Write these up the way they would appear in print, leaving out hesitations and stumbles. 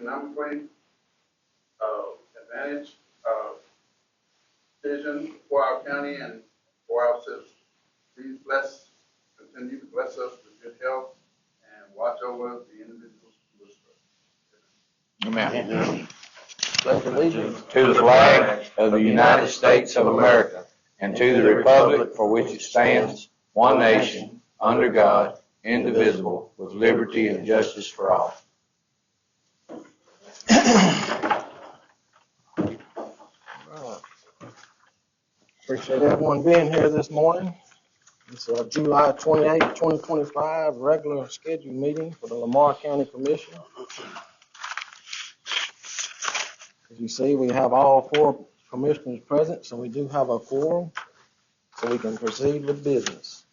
economically advantage vision for our county and for our citizens. Please continue to bless us with good health and watch over the individuals who are struggling. Amen. Pledge allegiance to the flag of the United States of America and to the republic for which it stands, one nation, under God, indivisible, with liberty and justice for all. Appreciate everyone being here this morning. It's July 28, 2025, regular scheduled meeting for the Lamar County Commission. As you see, we have all 4 commissioners present, so we do have a quorum, so we can proceed with business.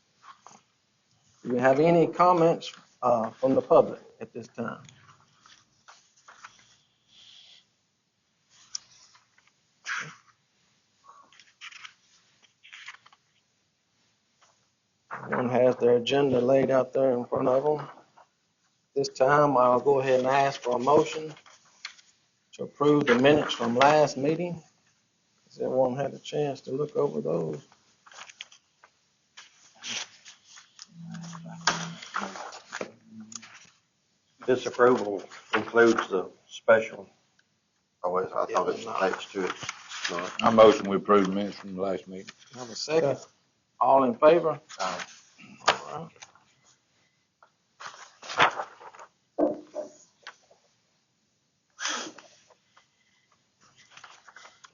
Do we have any comments from the public at this time? Everyone has their agenda laid out there in front of them. This time, I'll go ahead and ask for a motion to approve the minutes from last meeting. Has everyone had a chance to look over those? This approval includes the special. Oh, I thought it was attached to it. No. I motion we approve the minutes from the last meeting. Have a second. All in favor? All right.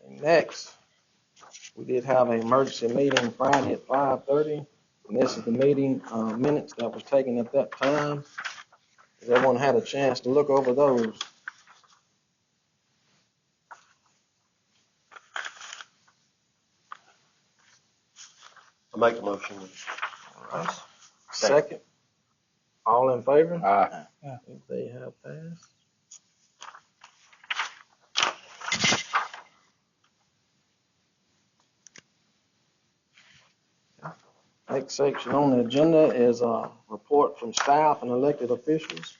And next, we did have an emergency meeting Friday at 5:30, and this is the meeting minutes that was taken at that time. Has everyone had a chance to look over those? I'll make a motion. All right. Second. All in favor? Aye. I think they have passed. Next section on the agenda is a report from staff and elected officials.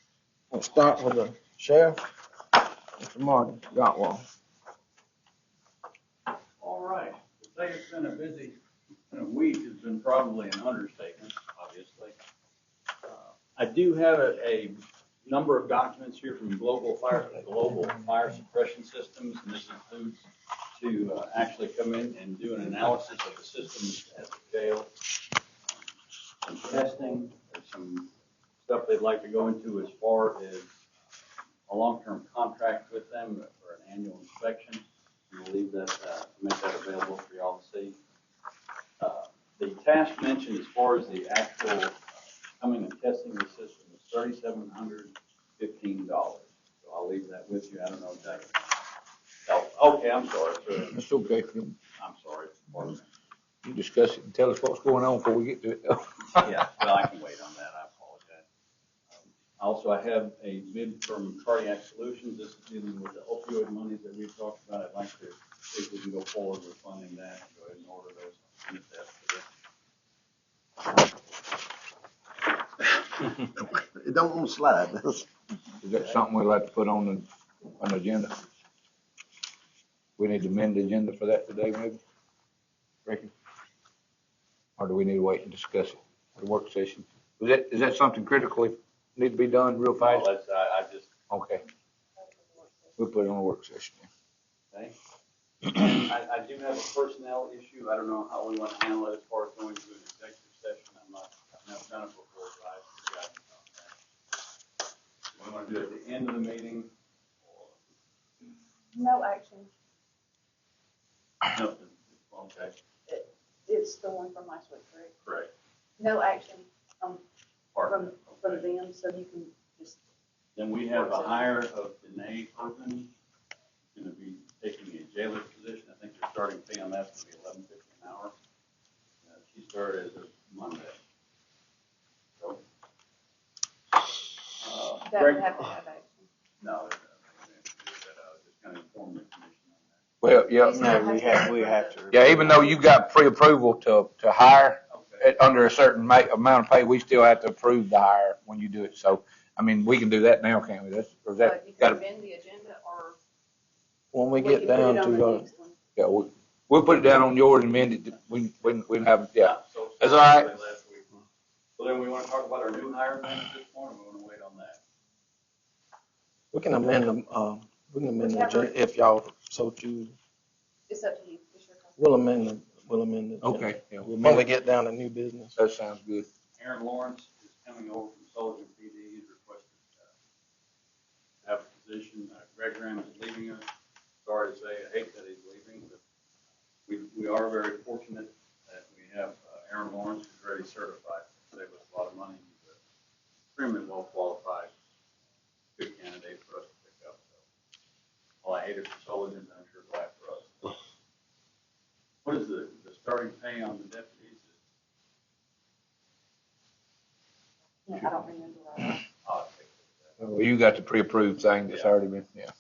We'll start with the sheriff, Mr. Martin Gottwald. All right. To say it's been a busy week has been probably an understatement, obviously. I do have a number of documents here from global fire suppression systems, and this includes to actually come in and do an analysis of the systems at the jail. Some testing, there's some stuff they'd like to go into as far as a long-term contract with them for an annual inspection. We'll leave that, make that available for y'all to see. The task mentioned as far as the actual coming and testing the system is $3,715. So I'll leave that with you. I don't know exactly. Oh, okay, I'm sorry. That's okay. I'm sorry. You discuss it and tell us what's going on before we get to it. Yeah, well, I can wait on that. I apologize. Also, I have a bid from Cardiac Solutions. This is dealing with the opioid monies that we've talked about. I'd like to see if we can go forward with funding that and go ahead and order those. It don't want to slide. Is that something we'd like to put on an agenda? We need to amend the agenda for that today, maybe? Ricky? Or do we need to wait and discuss it at the work session? Is that something critically need to be done real fast? No, I just. Okay. We'll put it on a work session. Okay. I do have a personnel issue. I don't know how we want to handle it as far as going to an executive session. I've never done it before, so I've forgotten about that. We want to do it at the end of the meeting? No action. No. Okay. It's the one from last week, correct? Correct. No action from Okay. them, so you can just. Then we have a hire of Danae Urban, going to be taking a jailer's position. I think their starting pay on that's going to be $11.50 an hour. She started as of Monday. So, That would have to have action. no, just kind of inform the commission on that. Well, yeah. No, we have to. Yeah, even though you got pre-approval to hire Okay. under a certain amount of pay, we still have to approve the hire when you do it. So, I mean, we can do that now, can't we? Or is that You got can to? amend the agenda when we We get can put down it on the to, next one. Yeah, we'll put it down on yours and amend it. We have, yeah. So- That's all right. Last week. So then we want to talk about our new hire thing at this point, or we want to wait on that? we can amend the agenda if y'all so choose. It's up to you. It's your call. We'll amend the agenda. Okay, yeah, When we get down to new business. that sounds good. Aaron Lawrence is coming over from Sullivan PD. He's requested to have a position. Greg Graham is leaving us. Sorry to say, I hate that he's leaving, but we are very fortunate that we have Aaron Lawrence who's already certified. Save us a lot of money. He's extremely well qualified, good candidate for us to pick up. So, while I hate it for Sullivan, I'm sure glad for us. What is the starting pay on the deputies? Yeah, I don't remember right now. I'll take that. Well, you got the pre-approved thing that's already been, yeah.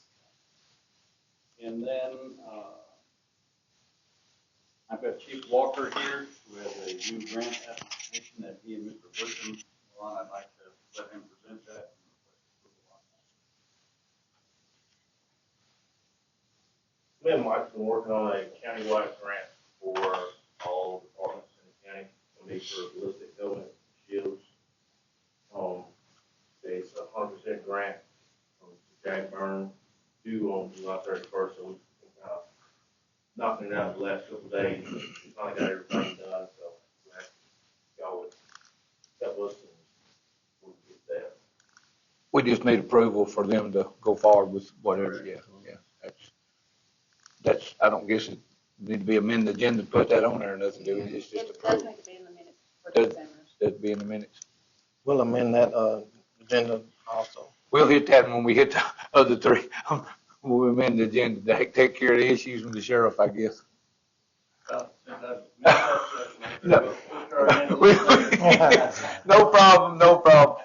And then, I've got Chief Walker here, who has a new grant application that he and Mr. Bushman are on. I'd like to let him present that. Me and Mike's been working on a countywide grant for all departments in the county. It'll be for ballistic helmets, shields. It's a 100% grant from Jack Byrne, due on July 31st, so we've kind of knocking it out the last couple of days. We finally got everything done, so we have y'all would help us and we'll get that. We just need approval for them to go forward with whatever, yeah. That's, I don't guess it need to be amended agenda to put that on there or nothing, do it? It's just It does approved. need to be in the minutes for the Does- examiners. That'd be in the minutes. We'll amend that, agenda also. We'll hit that when we hit the other three. We'll amend the agenda to take care of the issues with the sheriff, I guess. No. No problem, no problem.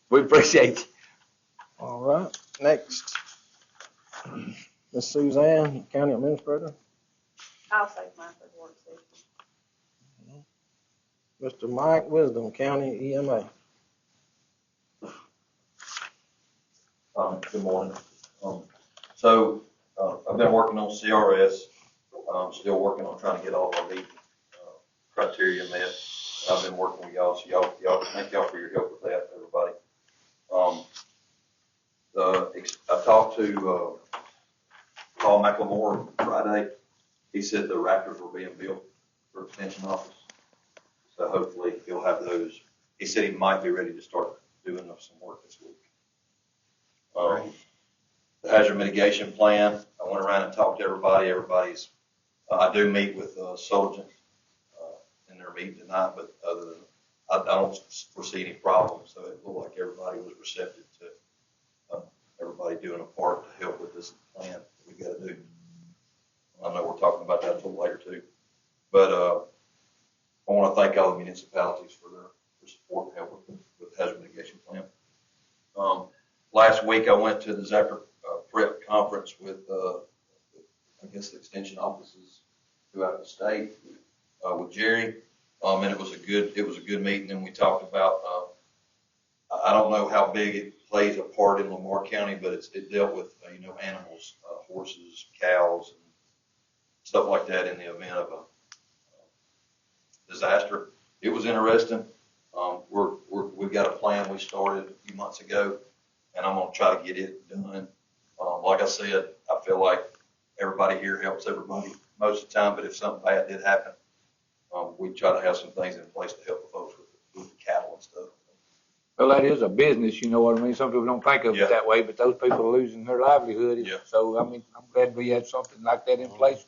We appreciate you. All right, next. Ms. Suzanne, County Administrator. I'll save mine for the work session. Mr. Mike Wisdom, County EMA. Good morning. I've been working on CRS. Still working on trying to get all of the criteria met. I've been working with y'all, so y'all, thank y'all for your help with that, everybody. I talked to Paul McLemore Friday. He said the Raptors were being built for extension office. So hopefully he'll have those. He said he might be ready to start doing some work this week. The hazard mitigation plan, I went around and talked to everybody. I do meet with SULLIGENT in their meeting tonight, but other than, I don't foresee any problems. So it looked like everybody was receptive to everybody doing a part to help with this plan that we got to do. I know we're talking about that a little later too, but I want to thank all the municipalities for their support and help with the hazard mitigation plan. Last week I went to the Zephyr Prep conference with, I guess, the extension offices throughout the state with Jerry, and it was a good meeting. And we talked about, I don't know how big it plays a part in Lamar County, but it dealt with animals, horses, cows, and stuff like that in the event of a disaster. It was interesting. We've got a plan we started a few months ago, and I'm going to try to get it done. Like I said, I feel like everybody here helps everybody most of the time, but if something bad did happen, we try to have some things in place to help the folks with the cattle and stuff. Well, that is a business, you know what I mean? Some people don't think of it that way, but those people are losing their livelihood. Yeah. So, I mean, I'm glad we had something like that in place.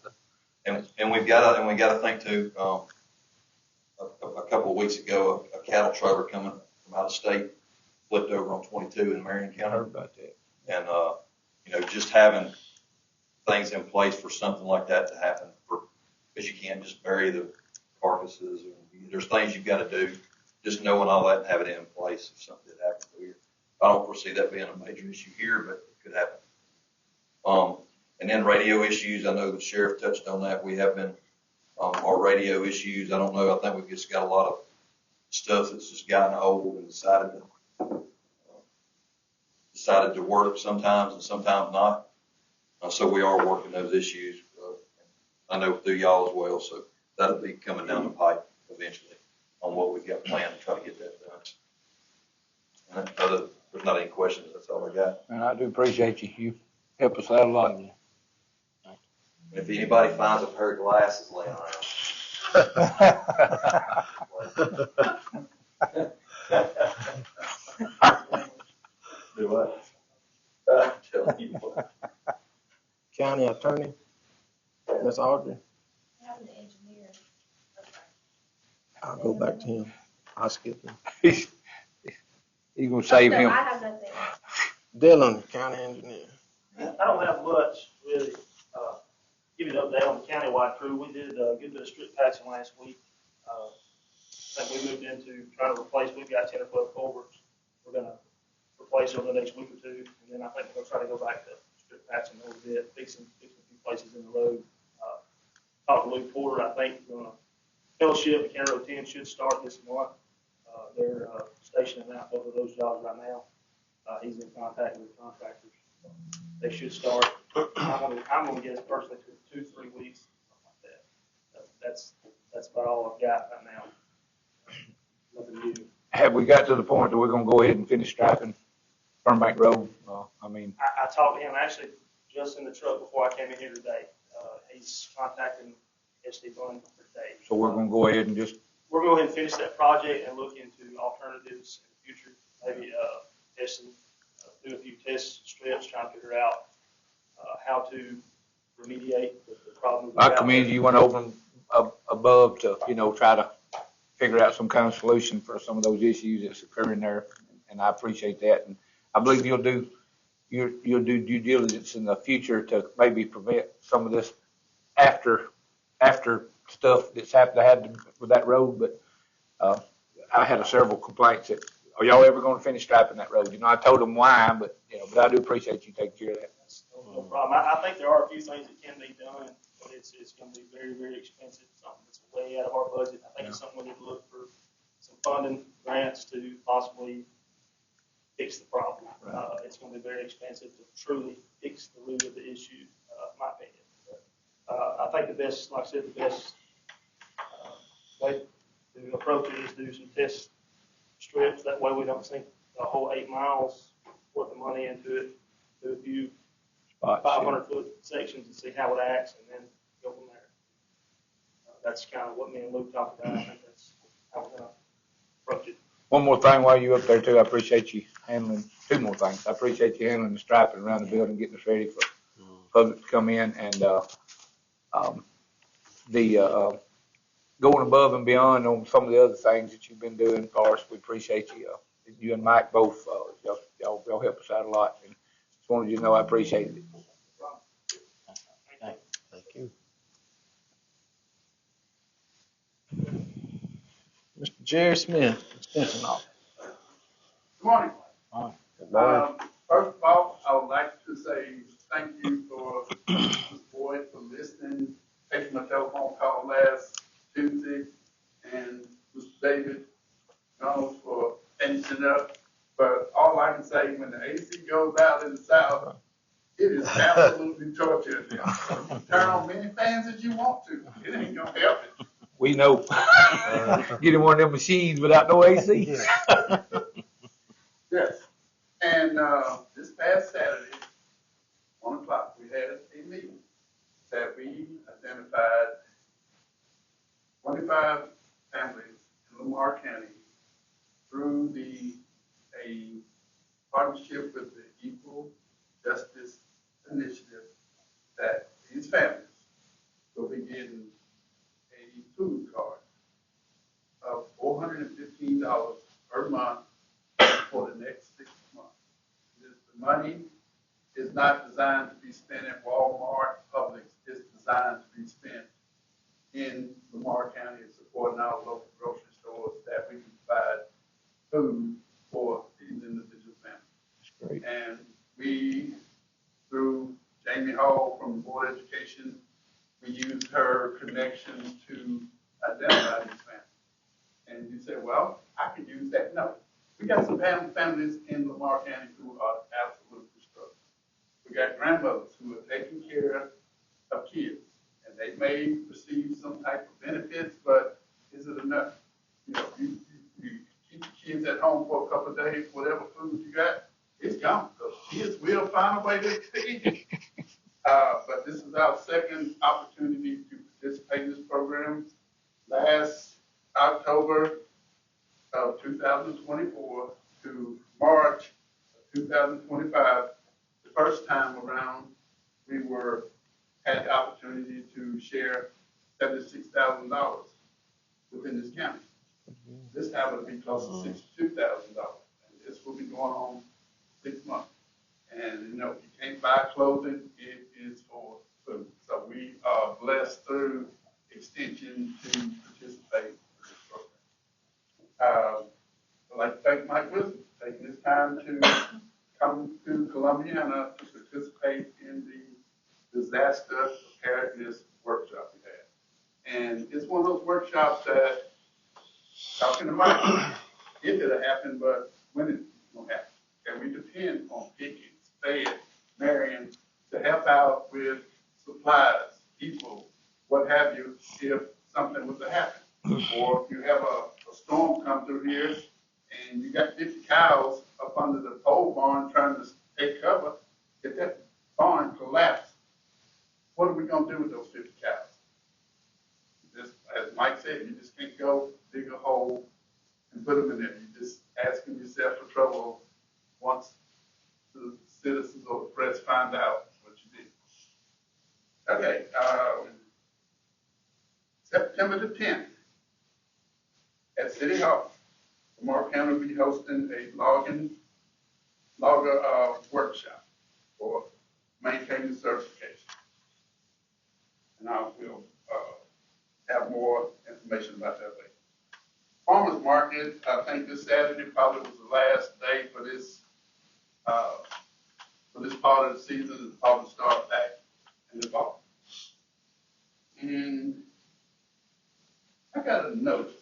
And we got to think too. A couple of weeks ago, a cattle trailer coming from out of state flipped over on 22 in Marion I County. heard about that. And just having things in place for something like that to happen, because you can't just bury the carcasses. There's things you've got to do. Just knowing all that and having it in place if something did happen here. I don't foresee that being a major issue here, but it could happen. And then radio issues. I know the sheriff touched on that. We have been our radio issues. I don't know. I think we've just got a lot of stuff that's just gotten old and decided to work sometimes and sometimes not. So we are working those issues. I know through y'all as well, so that'll be coming down the pipe eventually on what we've got planned to try to get that done. And there's not any questions. That's all I got. And I do appreciate you. You help us out a lot. And if anybody finds a pair of glasses laying around. Do what? Tell you what. County Attorney, Ms. Audrey, I have an engineer. I'll go back to him. I'll skip him. He's gonna save No, him. I have nothing. Dylan, County Engineer. I don't have much, really. Give you an update on the countywide crew. We did a good bit of strip patching last week. I think we moved into trying to replace, we've got 10 or 12 culverts we're gonna replace over the next week or two. And then I think we're gonna try to go back to strip patching a little bit, fixing a few places in the road. Talked to Luke Porter, I think, Fellowship and County Road 10 should start this month. They're stationing out both of those jobs right now. He's in contact with the contractors. They should start. I'm gonna guess personally 2-3 weeks, something like that. That's about all I've got right now. Nothing new. Have we got to the point that we're gonna go ahead and finish striping Fernbank Road? I talked to him actually just in the truck before I came in here today. He's contacting SD Bund for today. So we're gonna go ahead and just, We're going to go ahead and finish that project and look into alternatives in the future. Maybe do a few test strips, trying to figure out how to remediate the problem. I commend you, went over and above to, try to figure out some kind of solution for some of those issues that's occurring there. And I appreciate that. And I believe you'll do due diligence in the future to maybe prevent some of this after stuff that's happened with that road. But I had several complaints that, are y'all ever going to finish striping that road? I told them why, but I do appreciate you taking care of that. No problem. I think there are a few things that can be done, but it's going to be very, very expensive. Something that's way out of our budget. I think it's something we need to look for some funding grants to possibly fix the problem. Right. It's going to be very expensive to truly fix the root of the issue, in my opinion. But, I think the best, like I said, the best way to approach it is do some test strips. That way we don't sink the whole 8 miles worth of money into it. Do a few 500-foot sections and see how it acts, and then go from there. That's kind of what me and Luke talked about. I think that's how we're going to approach it. One more thing while you're up there too, I appreciate you handling, 2 more things. I appreciate you handling the striping around the building, getting us ready for public to come in, and going above and beyond on some of the other things that you've been doing for us. We appreciate you. You and Mike both, y'all help us out a lot. And just wanted you to know I appreciate it. Thank you. Mr. Jerry Smith, Extension Officer. Good morning. Good morning. First of all, I would like to say thank you for Mr. Boyett for listening, taking my telephone call last Tuesday, and Mr. David Gunnels for finishing up. But all I can say, when the AC goes out in the south, it is absolutely torture. You can turn on many fans as you want to. It ain't gonna help it. We know. Getting one of them machines without no AC. Yes. And this past Saturday, 1 o'clock, we had a meeting that we identified 25 families in Lamar County through a partnership with the Equal Justice Initiative, that these families will be getting a food card of $415 per month for the next 6 months. The money is not designed to be spent at Walmart, Publix. It's designed to be spent in Lamar County and supporting our local grocery stores that we can provide food for these individual families. That's great. And we, through Jamie Hall from the Board of Education, we used her connections to identify these families. And you say, well, I could use that. No. We got some families in Lamar County who are absolutely struggling. we got grandmothers who are taking care of kids, and they may receive some type of benefits, but is it enough? You know, you keep the kids at home for a couple of days, whatever food you got, it's gone. The kids will find a way to eat it. But this is our second opportunity to participate in this program. Last October of 2024 to March of 2025, the first time around, we had the opportunity to share $76,000 within this county. This time it'll be close to $62,000, and this will be going on 6 months. And you know, you can't buy clothing; it is for food. So we are blessed through extension to participate in this program. I'd like to thank Mike Wilson for taking this time to come to Columbiana to participate in the disaster preparedness workshop we had. And it's one of those workshops that, talking to Mike, if it'll happen, but when it won't happen. And we depend on Puckett, Boyett, Marion to help out with supplies, people, what have you, if something was to happen. Or if you have a storm come through here and you got 50 cows up under the pole barn trying to take cover, if that barn collapses, what are we going to do with those 50 cows? Just, as Mike said, you just can't go dig a hole and put them in there. You're just asking yourself for trouble once the citizens or the press find out what you did. Okay, September the 10th at City Hall, Lamar County will be hosting a logger workshop for maintaining certification. And I will have more information about that later. Farmers Market, I think this Saturday probably was the last day for this part of the season. It'll probably start back in the fall. And I got a notice.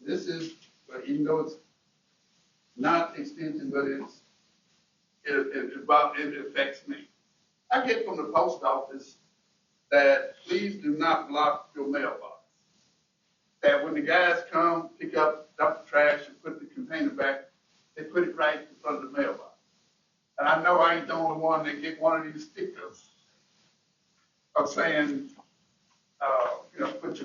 This is, even though it's not extension, but it affects me. I get from the post office that please do not block your mailbox. That when the guys come, pick up, dump the trash, and put the container back, they put it right in front of the mailbox. And I know I ain't the only one that get one of these stickers of saying, put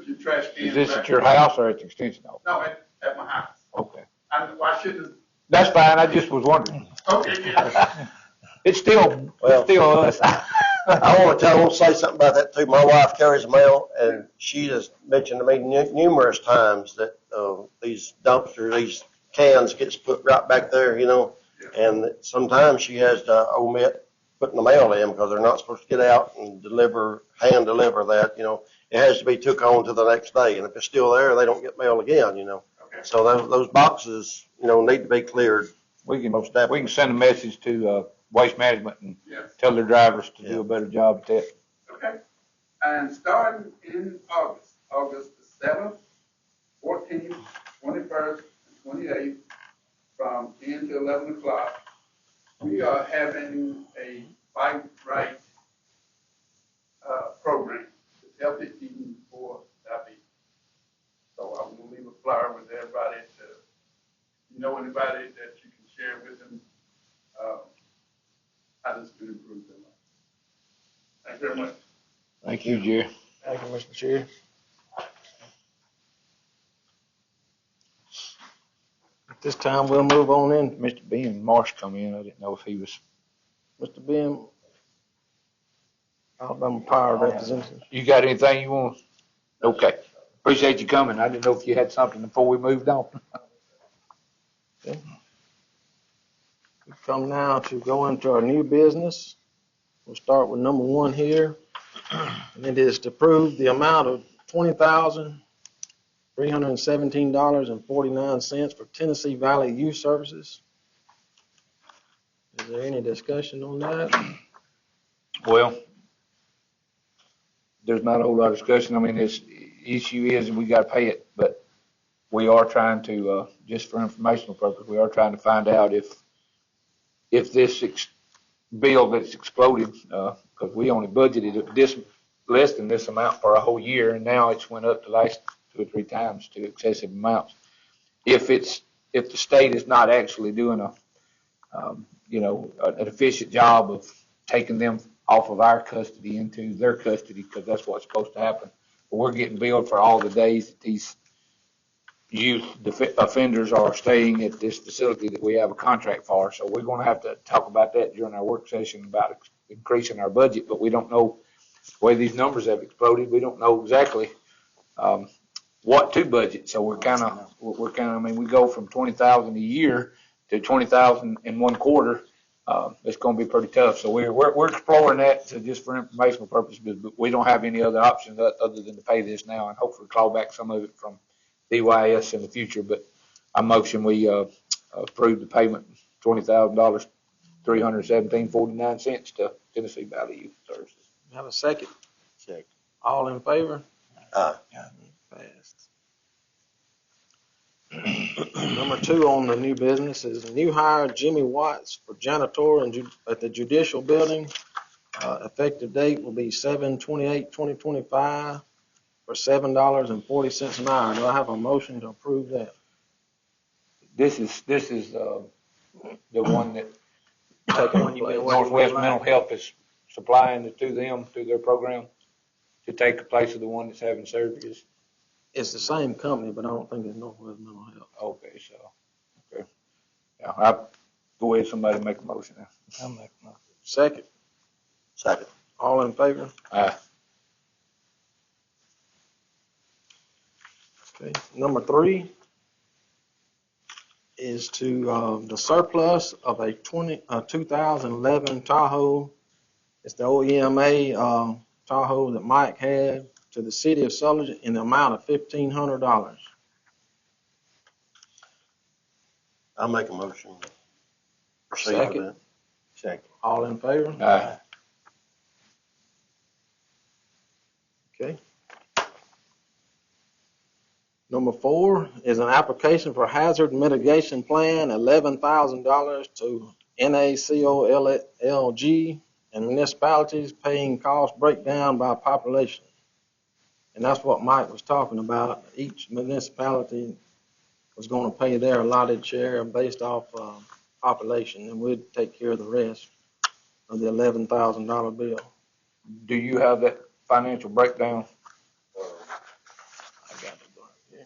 your trash can. Is this back. at your house or at the extension office? No, at my house. Okay. I shouldn't. That's fine, I just was wondering. Okay, yeah. It's still us. I want to say something about that too. My wife carries mail, and she has mentioned to me numerous times that these dumpsters, these cans gets put right back there, and sometimes she has to omit putting the mail in because they're not supposed to get out and hand deliver that, It has to be took on to the next day, and if it's still there, they don't get mail again, Okay. So those boxes, need to be cleared. We can send a message to Waste Management and Yes. tell their drivers to do a better job at that. Okay. And starting in August the 7th, 14th, 21st, and 28th, from 10 to 11 o'clock, we are having a Bike Right program. It's healthy eating for diabetes. So I'm going to leave a flyer with everybody anybody that you can share with them how this can improve their life. Thank you very much. Thank you, Jerry. Thank you, Mr. Chair. At this time, we'll move on in. Mr. Ben Marsh come in. I didn't know if he was. Mr. Ben, Alabama Power Representative. You got anything you want? Okay. Appreciate you coming. I didn't know if you had something before we moved on. Okay. We come now to go into our new business. We'll start with number 1 here, and it is to approve the amount of $20,317.49 for Tennessee Valley Youth Services. Is there any discussion on that? Well, there's not a whole lot of discussion. I mean, this issue is we got to pay it, but we are trying to, just for informational purpose, we are trying to find out if this bill that's exploded, because we only budgeted this, less than this amount for a whole year, and now it's went up the last 2 or 3 times to excessive amounts. If the state is not actually doing an efficient job of taking them off of our custody into their custody, because that's what's supposed to happen. But we're getting billed for all the days that these youth offenders are staying at this facility that we have a contract for. So we're going to have to talk about that during our work session about increasing our budget, but we don't know the way these numbers have exploded. We don't know exactly what to budget. So we're kind of, I mean, we go from 20,000 a year to 20,000 in 1 quarter. It's going to be pretty tough. So we're exploring that just for informational purposes, but we don't have any other options other than to pay this now and hopefully claw back some of it from DYS in the future. But I motion we approve the payment, $20,000, $317.49 to Tennessee Valley Youth Services. Have a second? Second. All in favor? Passed. Number 2 on the new business is new hire Jimmy Watts for janitor at the Judicial Building. Effective date will be 7/28/2025 for $7.40 an hour. Do I have a motion to approve that? This is the one that One you've been waiting Northwest for. Mental Health is supplying it to them through their program to take the place of the one that's having surgeries. It's the same company, but I don't think it's Northwest Mental Health. Okay, okay. Yeah, I'll go ahead, somebody make a motion now. I'll make a motion. Second? Second. All in favor? Aye. Okay. Number 3 is to the surplus of a 2011 Tahoe. It's the OEMA Tahoe that Mike had to the city of Sulligent in the amount of $1,500. I'll make a motion. Proceed with Second. that. Second. All in favor? Aye. Okay. Number 4 is an application for hazard mitigation plan, $11,000 to NACOLG and municipalities paying cost breakdown by population. And that's what Mike was talking about. Each municipality was going to pay their allotted share based off population, and we'd take care of the rest of the $11,000 bill. Do you have that financial breakdown? I got it right here.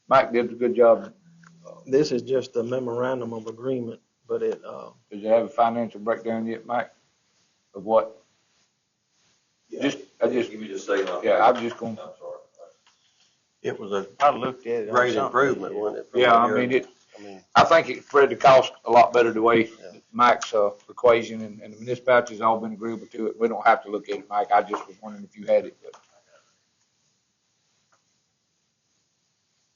Mike did a good job. This is just a memorandum of agreement, but it, Does you have a financial breakdown yet, Mike? Of what? Yeah. I just, Give me just a second. yeah, I'm just going, I'm sorry. It was a I looked at it. on great something. improvement, wasn't it? from yeah, what I mean, you're- I mean, I think it spread the cost a lot better the way Yeah. Mike's equation and the municipalities all been agreeable to it. We don't have to look at it, Mike. I just was wondering if you had it, but.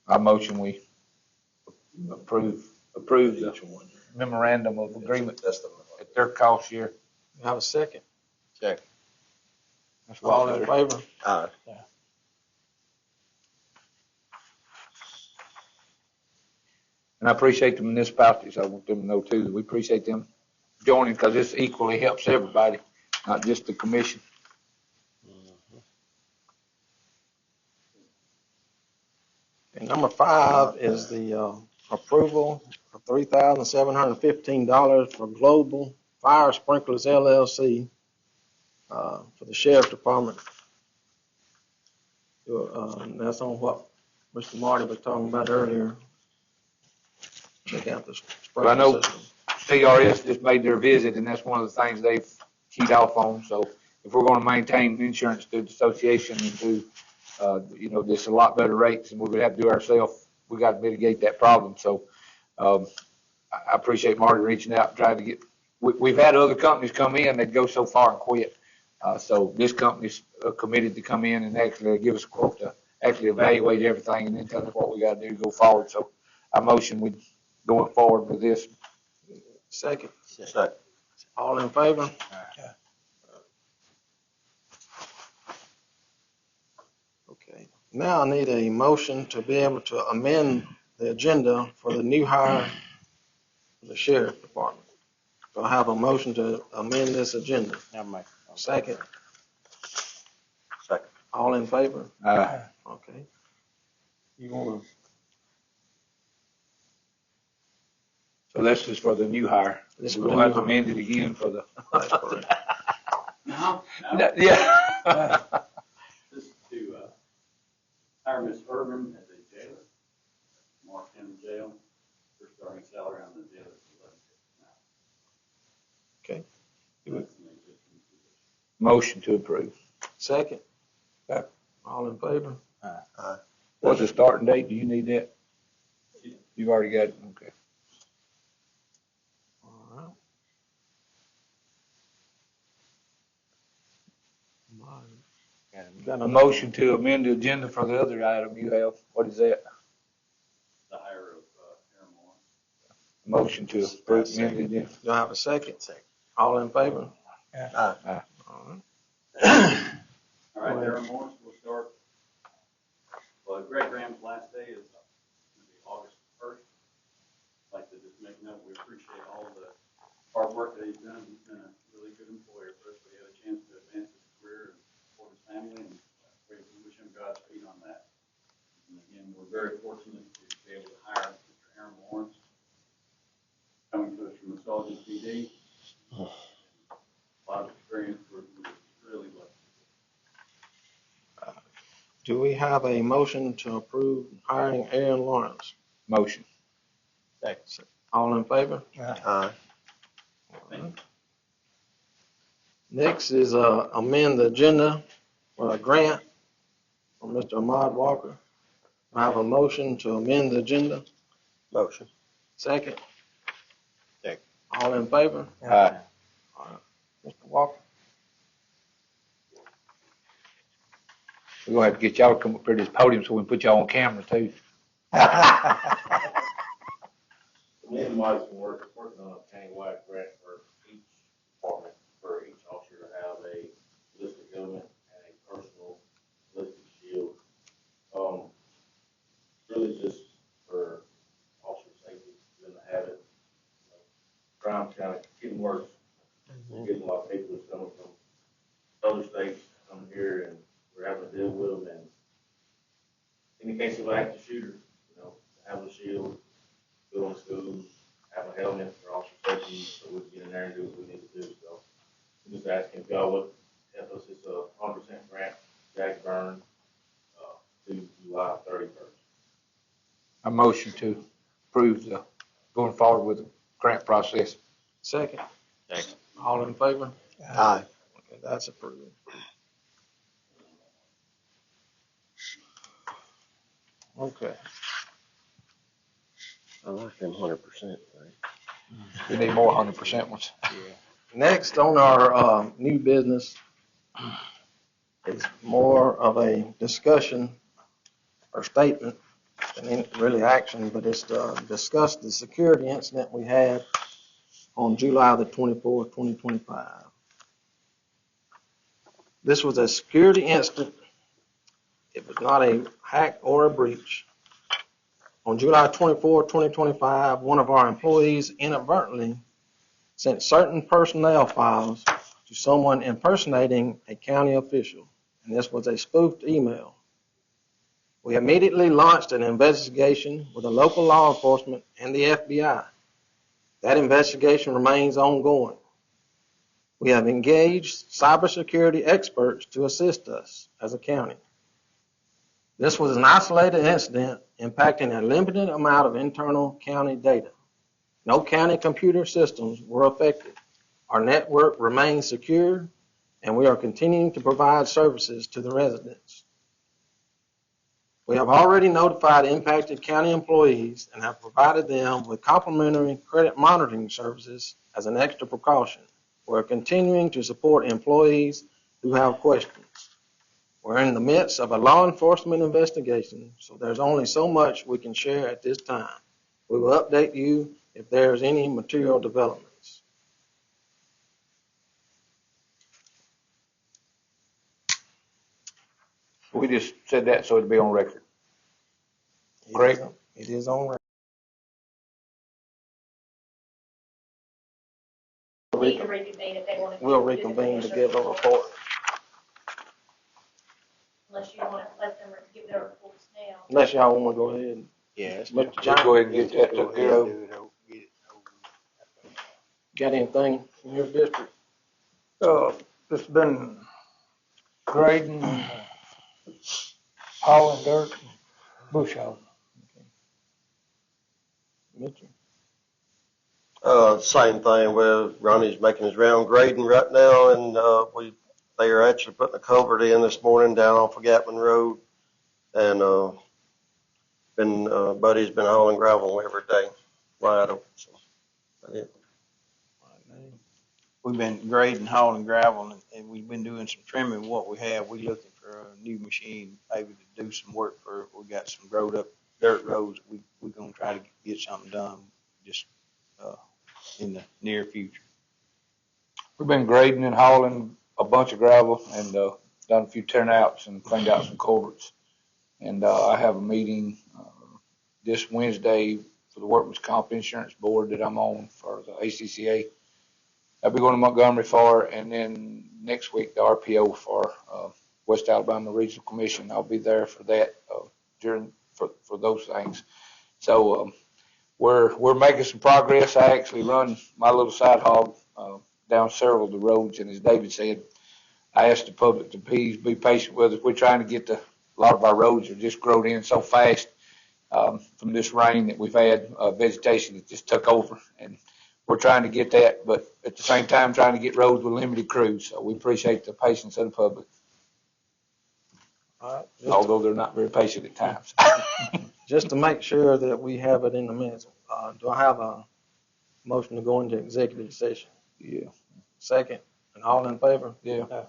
I motion we approve the memorandum of agreement That's the. at their cost share. Have a second. Second. That's All what in better. favor? Aye. And I appreciate the municipalities. I want them to know too that we appreciate them joining, because this equally helps everybody, not just the commission. And number 5 is the approval of $3,715 for Global Fire Sprinklers LLC for the Sheriff's Department. And that's on what Mr. Marty was talking about earlier. Check out the Well, I know sprinkler system. CRS just made their visit, and that's one of the things they've keyed off on. So if we're going to maintain insurance through the association and do, this a lot better rates, and we're going to have to do ourselves, we got to mitigate that problem. So I appreciate Marty reaching out and trying to get. We've had other companies come in that go so far and quit. So this company's committed to come in and actually give us a quote to actually evaluate everything and then tell us what we got to do to go forward. So I motion we going forward with this. Second. Second. All in favor? Okay. Now I need a motion to be able to amend the agenda for the new hire for the sheriff department. Do I have a motion to amend this agenda? Second. Second. All in favor? Aye. Okay. You wanna? So this is for the new hire. This We're for the gonna have new to amend it again for the. That's correct. No, Yeah. this is to, hire Miss Irvin as a jailer, Lamar County Jail. Her starting salary on the jail is $11.50 an hour. Okay. That's an existing position. Motion to approve. Second. Second. All in favor? What's the starting date? Do you need that? You've already got it, okay. All right. Got A a motion to amend the agenda for the other item you have. What is that? The hire of, Aaron Moore. Motion to approve amend the agenda. Do I have a second? Second. All in favor? Aye. All right. All right, Aaron Morris will start. Well, Greg Graham's last day is going to be August 1st. I'd like to just make note, we appreciate all the hard work that he's done. He's been a really good employer for us. We had a chance to advance his career and support his family, and we wish him Godspeed on that. And again, we're very fortunate to be able to hire Mr. Aaron Morris, coming to us from the Sulligent PD. A lot of experience. We're really lucky. Do we have a motion to approve hiring Aaron Lawrence? Motion. Second. All in favor? Aye. Thank you. Next is amend the agenda for a grant from Mr. Ahmad Walker. I have a motion to amend the agenda. Motion. Second. Second. All in favor? Aye. All right. Mr. Walker? We're gonna have to get y'all to come up here to this podium so we can put y'all on camera too. Me and Mike's been working on a countywide grant for each department, for each officer to have a ballistic helmet and a personal ballistic shield. Really just for officer safety, them to have it. Crime's kind of getting worse. We're getting a lot of people that's coming from other states coming here, and we're having to deal with them. And in the case of an active shooter, have a shield, go in school, have a helmet for officer safety, so we can get in there and do what we need to do. So I'm just asking if y'all would help us. It's a 100% grant, Jack Byrne, to July 31st. A motion to approve the, going forward with the grant process. Second. Second. All in favor? Aye. Okay, that's approved. Okay. I like them 100%, right? We need more 100% ones. Next on our new business is more of a discussion or statement than any really action, but it's to discuss the security incident we had on July the 24th, 2025. This was a security incident. It was not a hack or a breach. On July 24, 2025, one of our employees inadvertently sent certain personnel files to someone impersonating a county official, and this was a spoofed email. We immediately launched an investigation with the local law enforcement and the FBI. That investigation remains ongoing. We have engaged cybersecurity experts to assist us as a county. This was an isolated incident impacting a limited amount of internal county data. No county computer systems were affected. Our network remains secure, and we are continuing to provide services to the residents. We have already notified impacted county employees and have provided them with complimentary credit monitoring services as an extra precaution. We're continuing to support employees who have questions. We're in the midst of a law enforcement investigation, so there's only so much we can share at this time. We will update you if there's any material developments. We just said that so it'd be on record. Correct? It is on record. We can reconvene if they want to. We'll reconvene to give a report. Unless you want to let them give their reports now. Unless y'all want to go ahead. Yes. Mr. We'll John, go ahead and get that took care of. got anything in your district? It's been grading, hauling dirt, bush hogging. Mitchell? Same thing, where Ronnie's making his round grading right now, and, they are actually putting a culvert in this morning down off of Gatman Road. And, Buddy's been hauling gravel every day, wide open, so. That's it. We've been grading, hauling gravel, and we've been doing some trimming. What we have, we looking for a new machine, maybe to do some work for, we got some growed up dirt roads. We're gonna try to get something done just, in the near future. We've been grading and hauling a bunch of gravel and, done a few turnouts and cleaned out some culverts. And, I have a meeting, this Wednesday for the Workman's Comp Insurance Board that I'm on for the ACCA. I'll be going to Montgomery for, and then next week, the RPO for, West Alabama Regional Commission. I'll be there for that, for those things. So, we're making some progress. I actually run my little side hog, down several of the roads, and as David said, I asked the public to please be patient with us. We're trying to get a lot of our roads are just grown in so fast, from this rain that we've had, vegetation that just took over, and we're trying to get that, but at the same time, trying to get roads with limited crews. So we appreciate the patience of the public, All right. although they're not very patient at times. Just to make sure that we have it in the minutes, do I have a motion to go into executive session? Yeah. Second, and all in favor? Yeah. Okay.